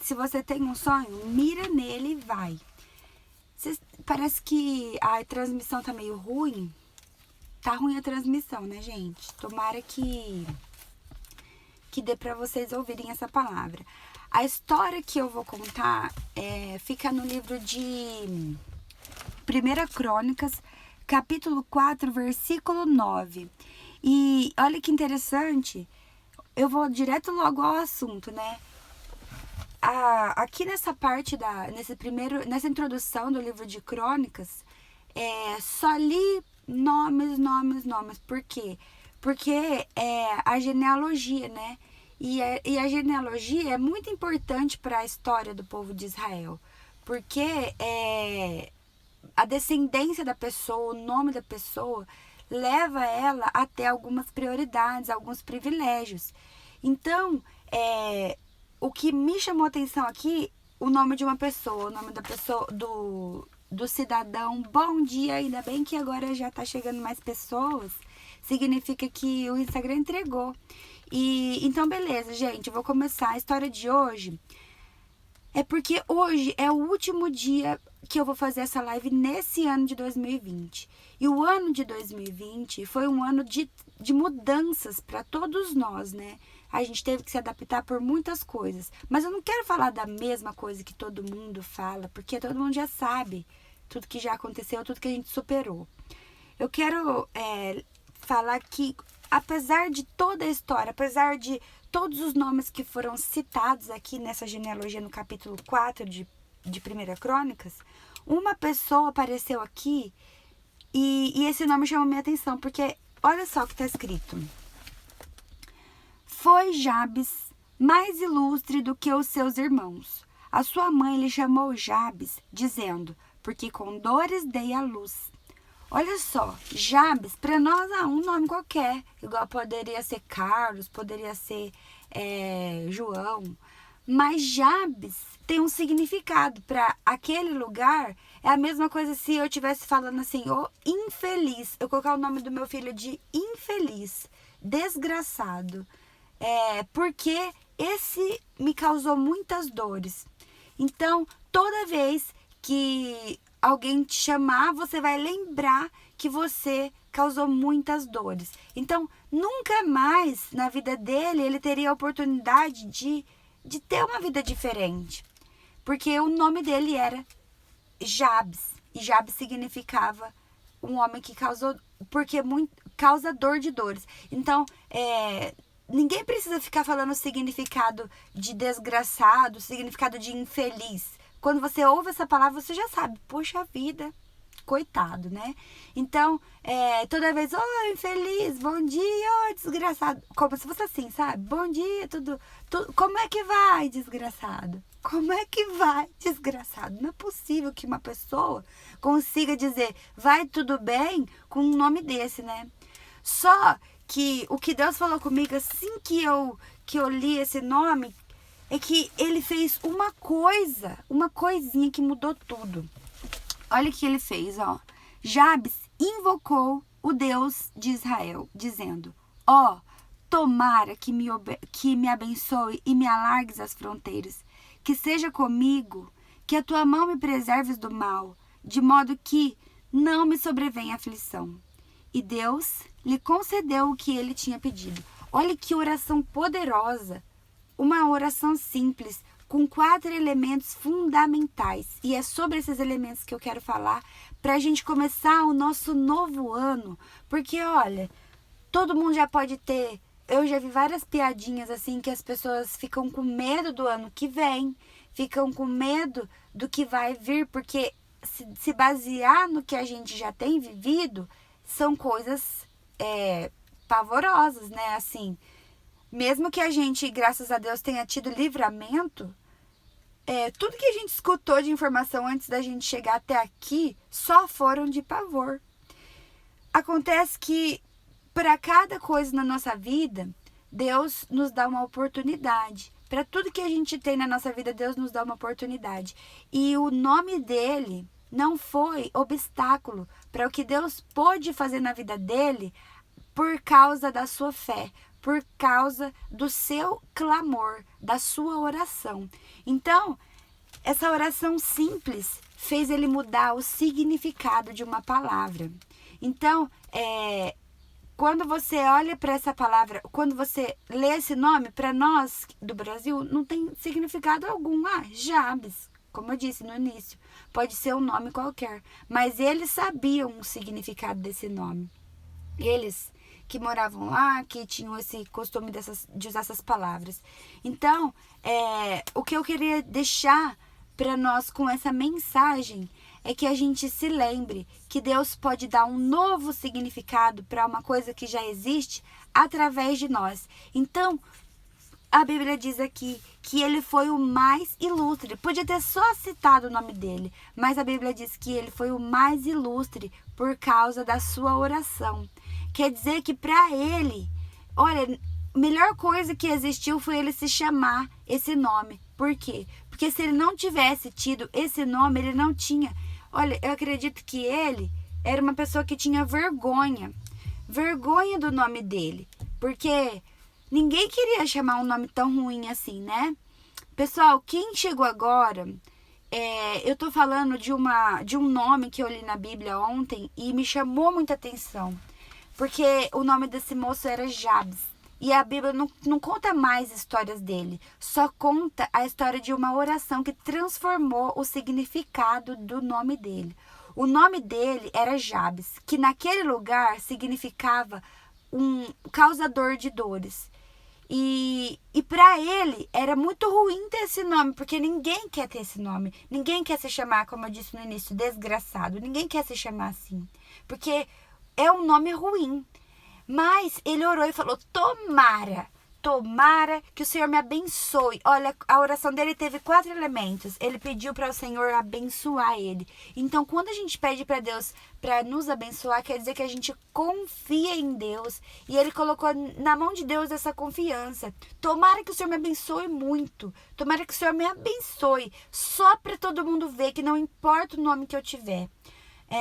se você tem um sonho, mira nele e vai. Parece que a transmissão tá meio ruim. Tá ruim a transmissão, né, gente? Tomara que dê pra vocês ouvirem essa palavra. A história que eu vou contar fica no livro de 1 Crônicas, capítulo 4, versículo 9. E olha que interessante, eu vou direto logo ao assunto, né? Aqui nessa parte, nessa introdução do livro de Crônicas, só li nomes. Por quê? Porque é a genealogia, né? E a genealogia é muito importante para a história do povo de Israel. Porque a descendência da pessoa, o nome da pessoa, leva ela até algumas prioridades, alguns privilégios. Então, o que me chamou a atenção aqui, o nome de uma pessoa, o nome da pessoa, do cidadão. Bom dia, ainda bem que agora já tá chegando mais pessoas, significa que o Instagram entregou. Então, beleza, gente, eu vou começar a história de hoje. É porque hoje é o último dia que eu vou fazer essa live nesse ano de 2020. E o ano de 2020 foi um ano de mudanças para todos nós, né? A gente teve que se adaptar por muitas coisas. Mas eu não quero falar da mesma coisa que todo mundo fala, porque todo mundo já sabe tudo que já aconteceu, tudo que a gente superou. Eu quero falar que, apesar de toda a história, apesar de todos os nomes que foram citados aqui nessa genealogia no capítulo 4 de 1 Crônicas, uma pessoa apareceu aqui e esse nome chamou minha atenção, porque olha só o que está escrito. Foi Jabes mais ilustre do que os seus irmãos. A sua mãe lhe chamou Jabes, dizendo, porque com dores dei à luz. Olha só, Jabes, para nós é um nome qualquer, igual poderia ser Carlos, poderia ser João, mas Jabes tem um significado. Para aquele lugar, é a mesma coisa se eu estivesse falando assim, infeliz, eu colocar o nome do meu filho de infeliz, desgraçado, porque esse me causou muitas dores. Então, toda vez que alguém te chamar, você vai lembrar que você causou muitas dores. Então, nunca mais na vida dele ele teria a oportunidade de ter uma vida diferente. Porque o nome dele era Jabes. E Jabes significava um homem que causou, porque causa dor de dores. Então, ninguém precisa ficar falando o significado de desgraçado, o significado de infeliz. Quando você ouve essa palavra, você já sabe, poxa vida, coitado, né? Então, toda vez, infeliz, bom dia, desgraçado. Como se fosse assim, sabe? Bom dia, tudo. Como é que vai, desgraçado? Como é que vai, desgraçado? Não é possível que uma pessoa consiga dizer, vai tudo bem, com um nome desse, né? Só que o que Deus falou comigo assim que eu li esse nome, é que ele fez uma coisinha que mudou tudo. Olha o que ele fez, ó. Jabes invocou o Deus de Israel, dizendo, tomara que me abençoe e me alargues as fronteiras, que seja comigo, que a tua mão me preserves do mal, de modo que não me sobrevenha aflição. E Deus lhe concedeu o que ele tinha pedido. Olha que oração poderosa. Uma oração simples, com 4 elementos fundamentais. E é sobre esses elementos que eu quero falar para a gente começar o nosso novo ano. Porque, olha, todo mundo já pode ter... Eu já vi várias piadinhas assim que as pessoas ficam com medo do ano que vem, ficam com medo do que vai vir, porque se basear no que a gente já tem vivido, são coisas pavorosas, né? Assim... Mesmo que a gente, graças a Deus, tenha tido livramento, tudo que a gente escutou de informação antes da gente chegar até aqui só foram de pavor. Acontece que, para cada coisa na nossa vida, Deus nos dá uma oportunidade. Para tudo que a gente tem na nossa vida, Deus nos dá uma oportunidade. E o nome dele não foi obstáculo para o que Deus pôde fazer na vida dele por causa da sua fé. por causa do seu clamor, da sua oração. Então, essa oração simples fez ele mudar o significado de uma palavra. Então, quando você olha para essa palavra, quando você lê esse nome, para nós do Brasil, não tem significado algum. Jabes, como eu disse no início, pode ser um nome qualquer. Mas eles sabiam o significado desse nome. Eles que moravam lá, que tinham esse costume de usar essas palavras. Então, o que eu queria deixar para nós com essa mensagem é que a gente se lembre que Deus pode dar um novo significado para uma coisa que já existe através de nós. Então, a Bíblia diz aqui que ele foi o mais ilustre. Podia ter só citado o nome dele, mas a Bíblia diz que ele foi o mais ilustre por causa da sua oração. Quer dizer que para ele, olha, a melhor coisa que existiu foi ele se chamar esse nome. Por quê? Porque se ele não tivesse tido esse nome, ele não tinha. Olha, eu acredito que ele era uma pessoa que tinha vergonha do nome dele, porque ninguém queria chamar um nome tão ruim assim, né? Pessoal, quem chegou agora, eu tô falando de um nome que eu li na Bíblia ontem e me chamou muita atenção, porque o nome desse moço era Jabes. E a Bíblia não conta mais histórias dele, só conta a história de uma oração que transformou o significado do nome dele. O nome dele era Jabes, que naquele lugar significava um causador de dores. E para ele era muito ruim ter esse nome, porque ninguém quer ter esse nome. Ninguém quer se chamar, como eu disse no início, desgraçado. Ninguém quer se chamar assim, porque é um nome ruim. Mas ele orou e falou, tomara que o Senhor me abençoe. Olha, a oração dele teve 4 elementos. Ele pediu para o Senhor abençoar ele. Então, quando a gente pede para Deus para nos abençoar, quer dizer que a gente confia em Deus. E ele colocou na mão de Deus essa confiança. Tomara que o Senhor me abençoe muito. Tomara que o Senhor me abençoe. Só para todo mundo ver que não importa o nome que eu tiver.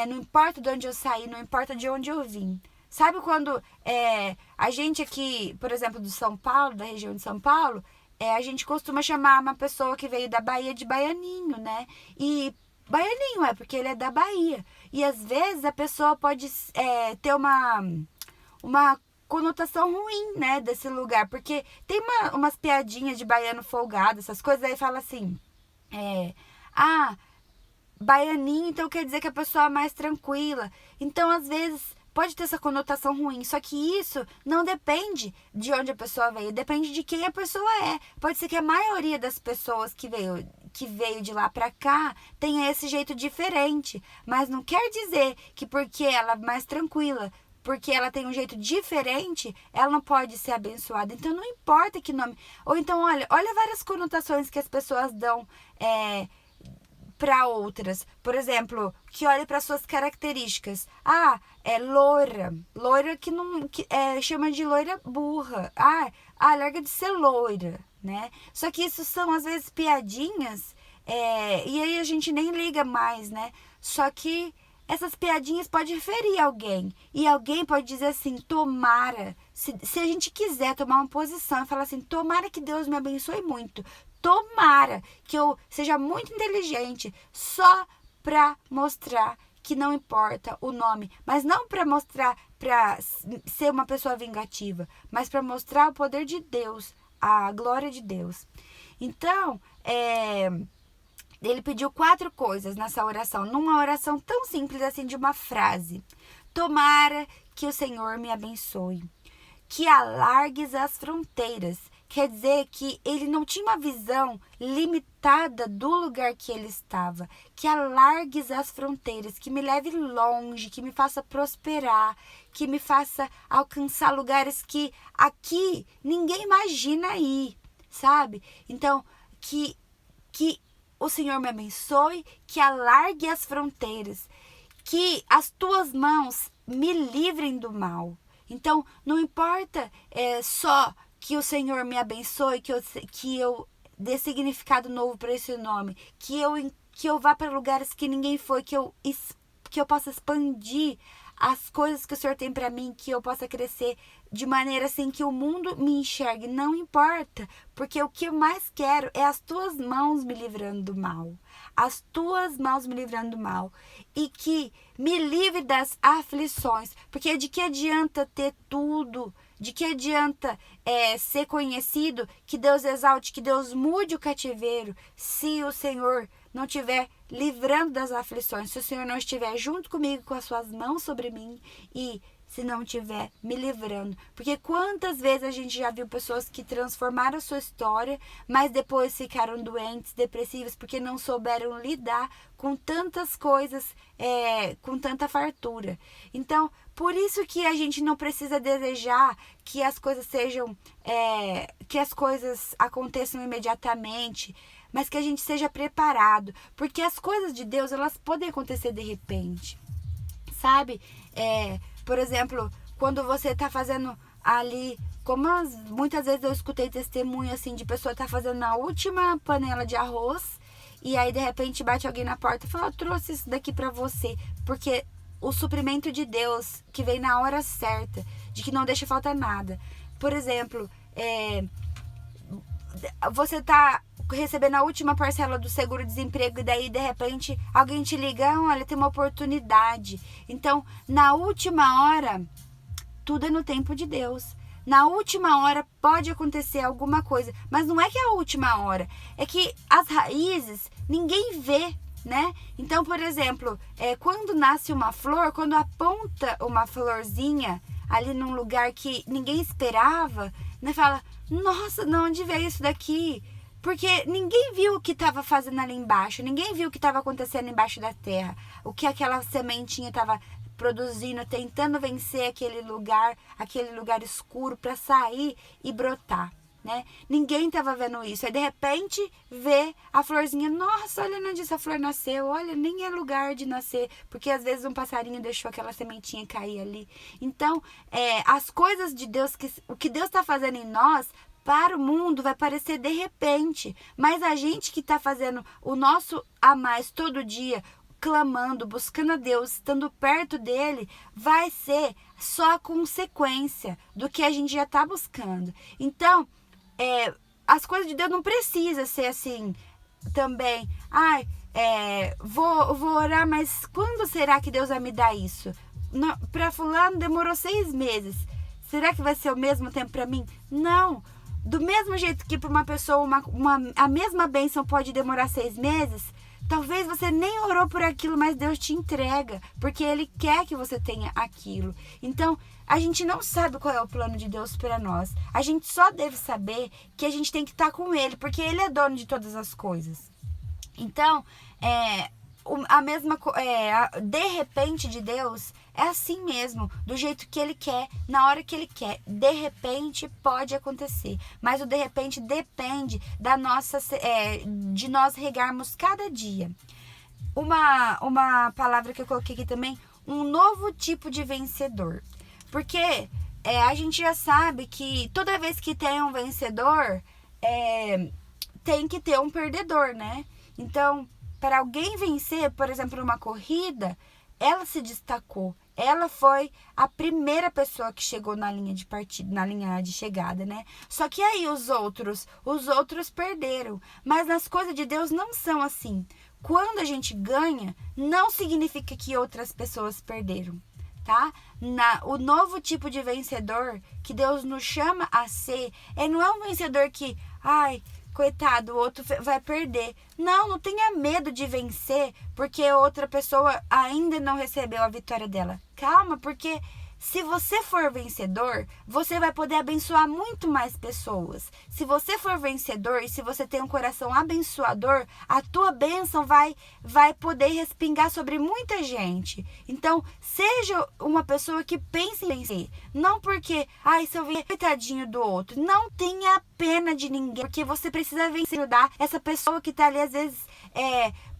Não importa de onde eu saí, não importa de onde eu vim. Sabe quando a gente aqui, por exemplo, do São Paulo, da região de São Paulo, a gente costuma chamar uma pessoa que veio da Bahia de baianinho, né? E baianinho porque ele é da Bahia. E às vezes a pessoa pode ter uma conotação ruim, né, desse lugar. Porque tem umas piadinhas de baiano folgado, essas coisas, aí fala assim, baianinho, então quer dizer que a pessoa é mais tranquila. Então, às vezes pode ter essa conotação ruim, só que isso não depende de onde a pessoa veio, depende de quem a pessoa é. Pode ser que a maioria das pessoas que veio de lá pra cá tenha esse jeito diferente, mas não quer dizer que porque ela é mais tranquila, porque ela tem um jeito diferente, ela não pode ser abençoada. Então não importa que nome. Ou então, olha várias conotações que as pessoas dão para outras. Por exemplo, que olhe para suas características. É loira. Loira que chama de loira burra. Larga de ser loira, né? Só que isso são, às vezes, piadinhas, e aí a gente nem liga mais, né? Só que essas piadinhas podem referir a alguém. E alguém pode dizer assim, tomara. Se a gente quiser tomar uma posição e falar assim, tomara que Deus me abençoe muito. Tomara que eu seja muito inteligente, só para mostrar que não importa o nome, mas não para mostrar, para ser uma pessoa vingativa, mas para mostrar o poder de Deus, a glória de Deus. Então, ele pediu 4 coisas nessa oração, numa oração tão simples assim, de uma frase. Tomara que o Senhor me abençoe, que alargues as fronteiras. Quer dizer que ele não tinha uma visão limitada do lugar que ele estava. Que alargues as fronteiras, que me leve longe, que me faça prosperar, que me faça alcançar lugares que aqui ninguém imagina ir, sabe? Então, que o Senhor me abençoe, que alargue as fronteiras, que as tuas mãos me livrem do mal. Então, não importa só que o Senhor me abençoe, que eu dê significado novo para esse nome, que eu vá para lugares que ninguém foi, que eu possa expandir as coisas que o Senhor tem para mim, que eu possa crescer de maneira assim que o mundo me enxergue. Não importa, porque o que eu mais quero é as tuas mãos me livrando do mal. As tuas mãos me livrando do mal. E que me livre das aflições. Porque de que adianta ter tudo? De que adianta ser conhecido, que Deus exalte, que Deus mude o cativeiro, se o Senhor não estiver livrando das aflições, se o Senhor não estiver junto comigo com as suas mãos sobre mim e se não estiver me livrando. Porque quantas vezes a gente já viu pessoas que transformaram a sua história, mas depois ficaram doentes, depressivas, porque não souberam lidar com tantas coisas, com tanta fartura. Então, por isso que a gente não precisa desejar que as coisas sejam, que as coisas aconteçam imediatamente, mas que a gente seja preparado, porque as coisas de Deus, elas podem acontecer de repente, sabe? Por exemplo, quando você está fazendo ali, como muitas vezes eu escutei testemunho assim de pessoa tá fazendo na última panela de arroz e aí de repente bate alguém na porta e fala: eu trouxe isso daqui para você, porque o suprimento de Deus que vem na hora certa, de que não deixa faltar nada. Por exemplo, você tá recebendo a última parcela do seguro-desemprego e daí de repente alguém te liga: olha, tem uma oportunidade. Então, na última hora, tudo é no tempo de Deus. Na última hora pode acontecer alguma coisa, mas não é que é a última hora, é que as raízes ninguém vê, né? Então, por exemplo, quando nasce uma flor, quando aponta uma florzinha ali num lugar que ninguém esperava, né? Fala: nossa, de onde veio isso daqui? Porque ninguém viu o que estava fazendo ali embaixo, ninguém viu o que estava acontecendo embaixo da terra, o que aquela sementinha estava produzindo, tentando vencer aquele lugar escuro para sair e brotar, né? Ninguém estava vendo isso. Aí de repente vê a florzinha: nossa, olha onde essa flor nasceu, olha, nem é lugar de nascer, porque às vezes um passarinho deixou aquela sementinha cair ali. Então, as coisas de Deus, o que Deus está fazendo em nós, para o mundo vai parecer de repente, mas a gente que está fazendo o nosso a mais todo dia, clamando, buscando a Deus, estando perto dele, vai ser só a consequência do que a gente já está buscando. Então, as coisas de Deus não precisam ser assim também. Vou orar, mas quando será que Deus vai me dar isso? Para fulano demorou 6 meses. Será que vai ser o mesmo tempo para mim? Não. Do mesmo jeito que para uma pessoa a mesma bênção pode demorar 6 meses, talvez você nem orou por aquilo, mas Deus te entrega, porque Ele quer que você tenha aquilo. Então, a gente não sabe qual é o plano de Deus para nós. A gente só deve saber que a gente tem que estar com Ele, porque Ele é dono de todas as coisas. Então, de repente de Deus é assim mesmo, do jeito que Ele quer, na hora que Ele quer. De repente pode acontecer, mas o de repente depende de nós regarmos cada dia. Uma palavra que eu coloquei aqui também: um novo tipo de vencedor. Porque a gente já sabe que toda vez que tem um vencedor, tem que ter um perdedor, né? Então, para alguém vencer, por exemplo, uma corrida, ela se destacou. Ela foi a primeira pessoa que chegou na linha de partida, na linha de chegada, né? Só que aí os outros perderam. Mas nas coisas de Deus não são assim. Quando a gente ganha, não significa que outras pessoas perderam, tá? O novo tipo de vencedor que Deus nos chama a ser, não é um vencedor que, coitado, o outro vai perder. Não tenha medo de vencer porque outra pessoa ainda não recebeu a vitória dela. Calma, porque se você for vencedor, você vai poder abençoar muito mais pessoas. Se você for vencedor e se você tem um coração abençoador, a tua bênção vai poder respingar sobre muita gente. Então, seja uma pessoa que pense em vencer. Não porque, se eu ver coitadinho do outro. Não tenha pena de ninguém, porque você precisa vencer, ajudar essa pessoa que está ali, às vezes,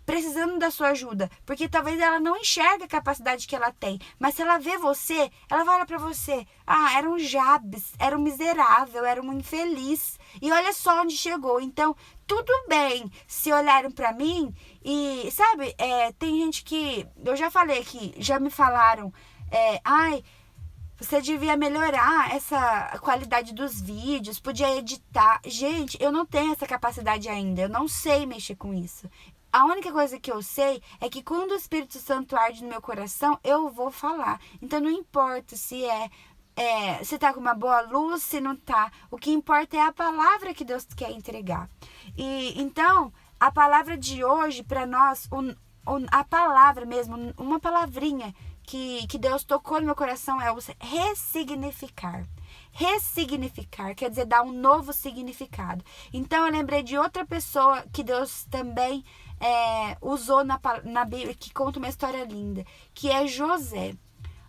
precisando da sua ajuda, porque talvez ela não enxergue a capacidade que ela tem, mas se ela vê você, ela vai olhar pra você: era um Jabes, era um miserável, era um infeliz, e olha só onde chegou. Então, tudo bem se olharem pra mim e, sabe, tem gente que, eu já falei aqui, já me falaram, Ai, você devia melhorar essa qualidade dos vídeos, podia editar. Gente, eu não tenho essa capacidade ainda, eu não sei mexer com isso. A única coisa que eu sei é que quando o Espírito Santo arde no meu coração, eu vou falar. Então não importa se tá com uma boa luz, se não tá. O que importa é a palavra que Deus quer entregar. E então, a palavra de hoje para nós, a palavra mesmo, uma palavrinha que Deus tocou no meu coração é o ressignificar. Ressignificar quer dizer dar um novo significado. Então eu lembrei de outra pessoa que Deus também usou na Bíblia, que conta uma história linda, que é José.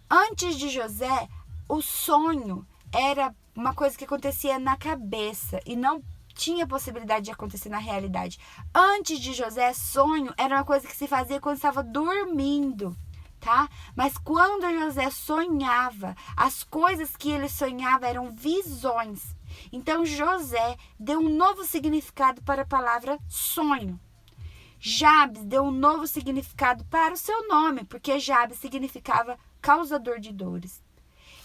Antes de José, o sonho era uma coisa que acontecia na cabeça e não tinha possibilidade de acontecer na realidade. Antes de José, sonho era uma coisa que se fazia quando estava dormindo. Tá? Mas quando José sonhava, as coisas que ele sonhava eram visões. Então José deu um novo significado para a palavra sonho. Jabes deu um novo significado para o seu nome, porque Jabes significava causador de dores.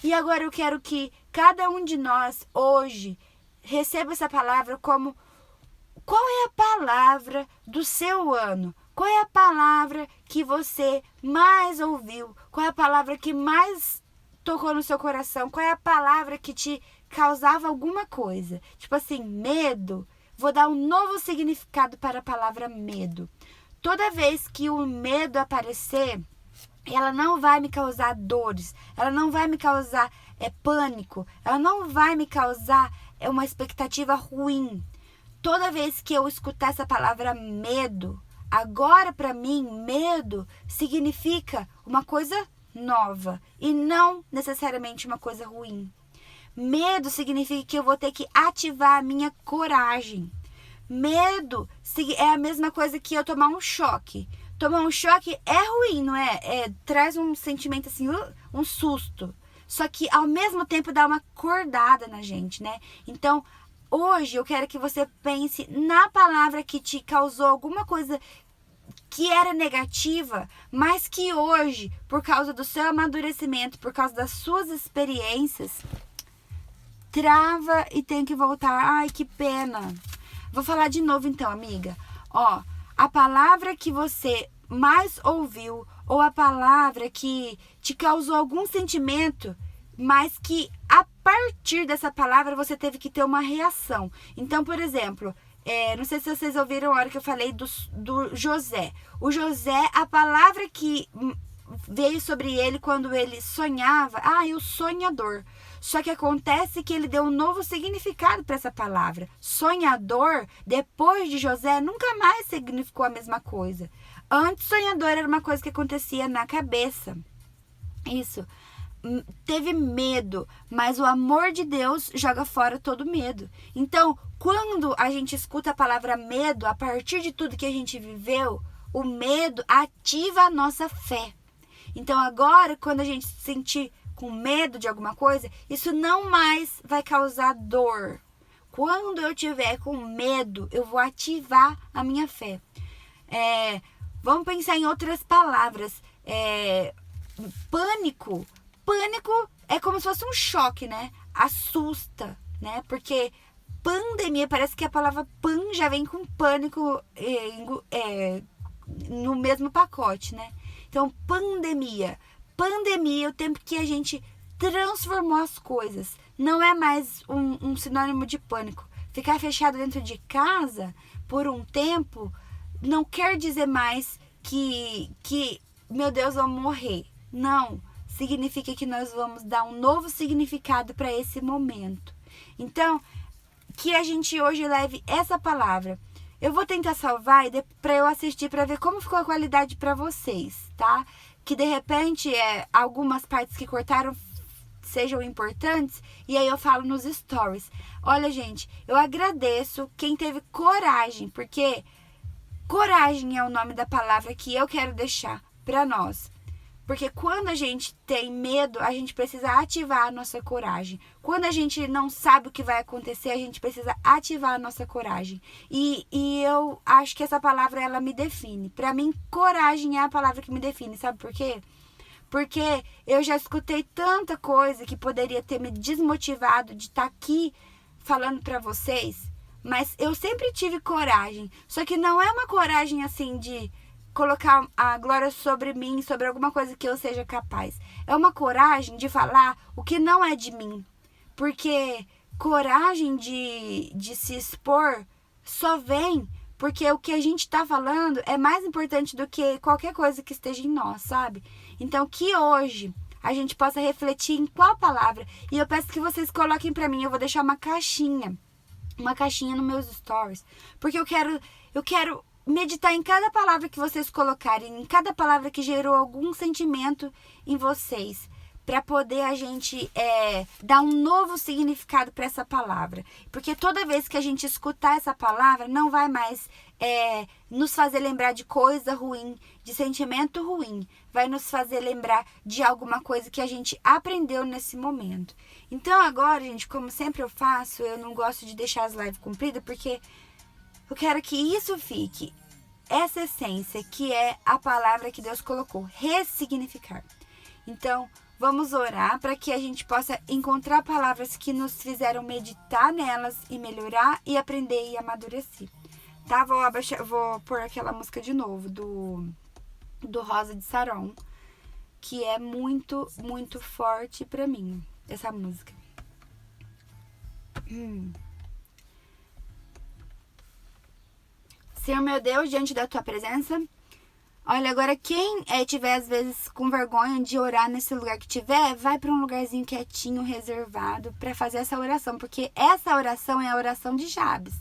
E agora eu quero que cada um de nós hoje receba essa palavra como: qual é a palavra do seu ano? Qual é a palavra que você mais ouviu? Qual é a palavra que mais tocou no seu coração? Qual é a palavra que te causava alguma coisa? Tipo assim, medo. Vou dar um novo significado para a palavra medo. Toda vez que o medo aparecer, ela não vai me causar dores, ela não vai me causar pânico, ela não vai me causar uma expectativa ruim. Toda vez que eu escutar essa palavra medo, agora para mim, medo significa uma coisa nova e não necessariamente uma coisa ruim. Medo significa que eu vou ter que ativar a minha coragem. Medo é a mesma coisa que eu tomar um choque. Tomar um choque é ruim, não é? Traz um sentimento assim, um susto. Só que ao mesmo tempo dá uma acordada na gente, né? Então, hoje eu quero que você pense na palavra que te causou alguma coisa que era negativa, mas que hoje, por causa do seu amadurecimento, por causa das suas experiências, trava e tem que voltar. Ai, que pena. Vou falar de novo então, amiga. Ó, a palavra que você mais ouviu ou a palavra que te causou algum sentimento, mas que a partir dessa palavra você teve que ter uma reação. Então, por exemplo, não sei se vocês ouviram a hora que eu falei do José. O José, a palavra que veio sobre ele quando ele sonhava, o sonhador. Só que acontece que ele deu um novo significado para essa palavra. Sonhador, depois de José, nunca mais significou a mesma coisa. Antes, sonhador era uma coisa que acontecia na cabeça. Isso. Teve medo, mas o amor de Deus joga fora todo medo. Então, quando a gente escuta a palavra medo, a partir de tudo que a gente viveu, o medo ativa a nossa fé. Então, agora, quando a gente se sentir com medo de alguma coisa, isso não mais vai causar dor. Quando eu tiver com medo, eu vou ativar a minha fé. Vamos pensar em outras palavras. Pânico. Pânico é como se fosse um choque, né? Assusta, né? Porque pandemia, parece que a palavra pan já vem com pânico no mesmo pacote, né? Então, pandemia. Pandemia é o tempo que a gente transformou as coisas. Não é mais um sinônimo de pânico. Ficar fechado dentro de casa por um tempo não quer dizer mais que meu Deus, vamos morrer. Não. Significa que nós vamos dar um novo significado para esse momento. Então, que a gente hoje leve essa palavra. Eu vou tentar salvar para eu assistir para ver como ficou a qualidade para vocês, tá? Que de repente algumas partes que cortaram sejam importantes e aí eu falo nos stories. Olha, gente, eu agradeço quem teve coragem, porque coragem é o nome da palavra que eu quero deixar para nós. Porque quando a gente tem medo, a gente precisa ativar a nossa coragem. Quando a gente não sabe o que vai acontecer, a gente precisa ativar a nossa coragem. E eu acho que essa palavra, ela me define. Para mim, coragem é a palavra que me define. Sabe por quê? porque eu já escutei tanta coisa que poderia ter me desmotivado de estar aqui falando para vocês, mas eu sempre tive coragem. Só que não é uma coragem assim de colocar a glória sobre mim, sobre alguma coisa que eu seja capaz. É uma coragem de falar o que não é de mim. Porque coragem de se expor só vem porque o que a gente está falando é mais importante do que qualquer coisa que esteja em nós, sabe? Então, que hoje a gente possa refletir em qual palavra. E eu peço que vocês coloquem para mim, eu vou deixar uma caixinha nos meus stories. Porque eu quero meditar em cada palavra que vocês colocarem, em cada palavra que gerou algum sentimento em vocês, para poder a gente dar um novo significado para essa palavra. Porque toda vez que a gente escutar essa palavra, não vai mais nos fazer lembrar de coisa ruim, de sentimento ruim. Vai nos fazer lembrar de alguma coisa que a gente aprendeu nesse momento. Então agora, gente, como sempre eu faço, eu não gosto de deixar as lives compridas, porque eu quero que isso fique, essa essência, que é a palavra que Deus colocou, ressignificar. Então, vamos orar para que a gente possa encontrar palavras que nos fizeram meditar nelas e melhorar e aprender e amadurecer. Tá? Vou pôr aquela música de novo, do Rosa de Saron, que é muito, muito forte para mim, essa música. Senhor meu Deus, diante da tua presença, olha, agora quem tiver às vezes com vergonha de orar nesse lugar que tiver, vai para um lugarzinho quietinho, reservado, para fazer essa oração, porque essa oração é a oração de Jabes.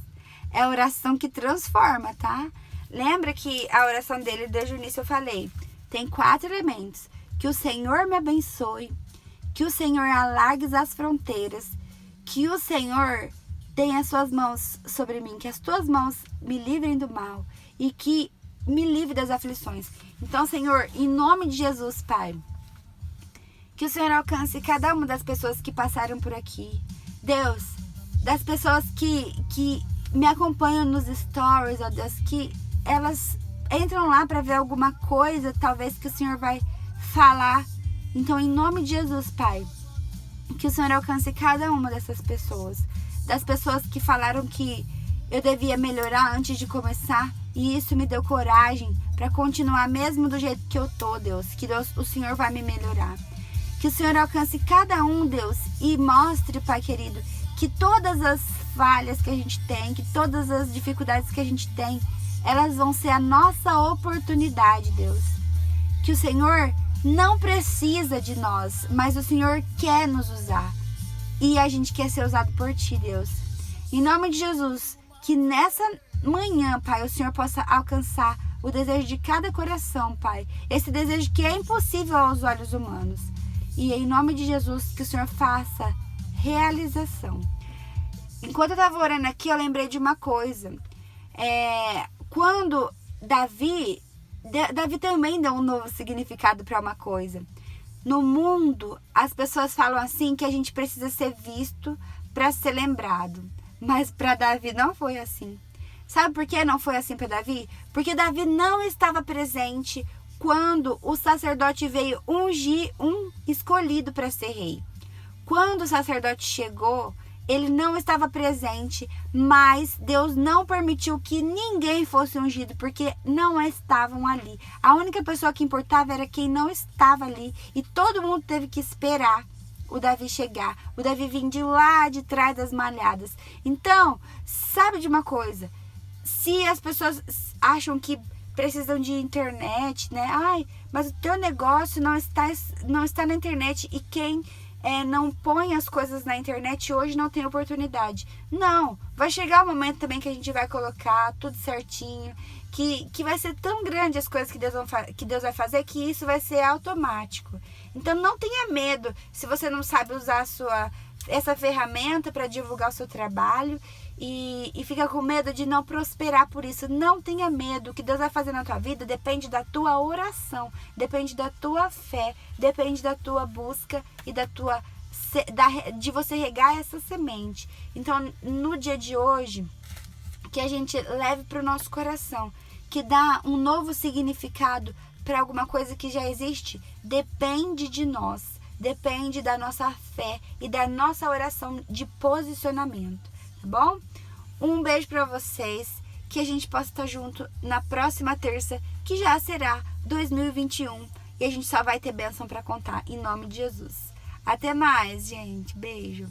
É a oração que transforma, tá? Lembra que a oração dele, desde o início eu falei, tem 4 elementos. Que o Senhor me abençoe, que o Senhor alargue as fronteiras, que o Senhor tenha as suas mãos sobre mim, que as tuas mãos me livrem do mal e que me livre das aflições. Então, Senhor, em nome de Jesus, Pai, que o Senhor alcance cada uma das pessoas que passaram por aqui. Deus, das pessoas que me acompanham nos stories, ó Deus, que elas entram lá para ver alguma coisa, talvez que o Senhor vai falar. Então, em nome de Jesus, Pai, que o Senhor alcance cada uma dessas pessoas. Das pessoas que falaram que eu devia melhorar antes de começar, e isso me deu coragem para continuar mesmo do jeito que eu tô, Deus. Que Deus, o Senhor vai me melhorar. Que o Senhor alcance cada um, Deus, e mostre, Pai querido, que todas as falhas que a gente tem, que todas as dificuldades que a gente tem, elas vão ser a nossa oportunidade, Deus. Que o Senhor não precisa de nós, mas o Senhor quer nos usar. E a gente quer ser usado por Ti, Deus. Em nome de Jesus, que nessa manhã, Pai, o Senhor possa alcançar o desejo de cada coração, Pai. Esse desejo que é impossível aos olhos humanos. E em nome de Jesus, que o Senhor faça realização. Enquanto eu estava orando aqui, eu lembrei de uma coisa. Quando Davi também deu um novo significado para uma coisa. No mundo, as pessoas falam assim que a gente precisa ser visto para ser lembrado. Mas para Davi não foi assim. Sabe por que não foi assim para Davi? Porque Davi não estava presente quando o sacerdote veio ungir um escolhido para ser rei. Quando o sacerdote chegou, ele não estava presente, mas Deus não permitiu que ninguém fosse ungido, porque não estavam ali. A única pessoa que importava era quem não estava ali, e todo mundo teve que esperar o Davi chegar. O Davi vinha de lá de trás das malhadas. Então, sabe de uma coisa? Se as pessoas acham que precisam de internet, né? Ai, mas o teu negócio não está na internet, e quem não põe as coisas na internet hoje não tem oportunidade. Não, vai chegar o momento também que a gente vai colocar tudo certinho, que vai ser tão grande as coisas que Deus vai fazer, que isso vai ser automático. Então não tenha medo se você não sabe usar essa ferramenta para divulgar o seu trabalho e fica com medo de não prosperar por isso. Não tenha medo. O que Deus vai fazer na tua vida depende da tua oração, depende da tua fé, depende da tua busca e de você regar essa semente. Então, no dia de hoje, que a gente leve para o nosso coração, que dá um novo significado para alguma coisa que já existe, depende de nós, depende da nossa fé e da nossa oração de posicionamento, tá bom? Um beijo para vocês, que a gente possa estar junto na próxima terça, que já será 2021, e a gente só vai ter bênção para contar, em nome de Jesus. Até mais, gente. Beijo.